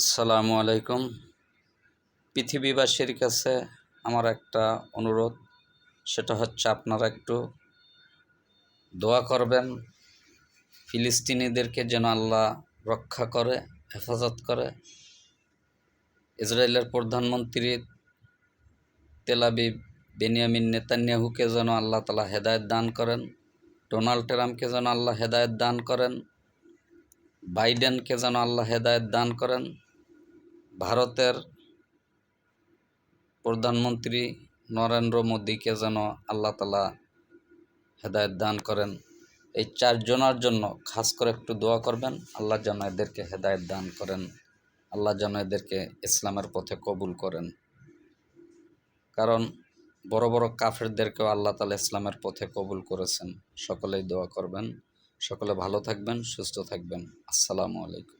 আসসালামু আলাইকুম। পৃথিবীবাসীর কাছে আমার একটা অনুরোধ, সেটা হচ্ছে আপনারা একটু দোয়া করবেন ফিলিস্তিনিদেরকে যেন আল্লাহ রক্ষা করে, হেফাজত করে। ইসরায়েলের প্রধানমন্ত্রী তেল আবিব বেনিয়ামিন নেতানিয়াহুকে যেন আল্লাহ তাআলা হেদায়েত দান করেন, ডোনাল্ড ট্রাম্পকে যেন আল্লাহ হেদায়েত দান করেন, বাইডেনকে যেন আল্লাহ হেদায়েত দান করেন, ভারতের প্রধানমন্ত্রী নরেন্দ্র মোদীকে যেন আল্লাহ তাআলা হেদায়েত দান করেন। এই চারজনের জন্য খাস করে একটু দোয়া করবেন, আল্লাহ যেন এদেরকে হেদায়েত দান করেন, আল্লাহ যেন এদেরকে ইসলামের পথে কবুল করেন। কারণ বড় বড় কাফেরদেরকেও আল্লাহ তাআলা ইসলামের পথে কবুল করেছেন। সকলেই দোয়া করবেন। সকলে ভালো থাকবেন, সুস্থ থাকবেন। আসসালামু আলাইকুম।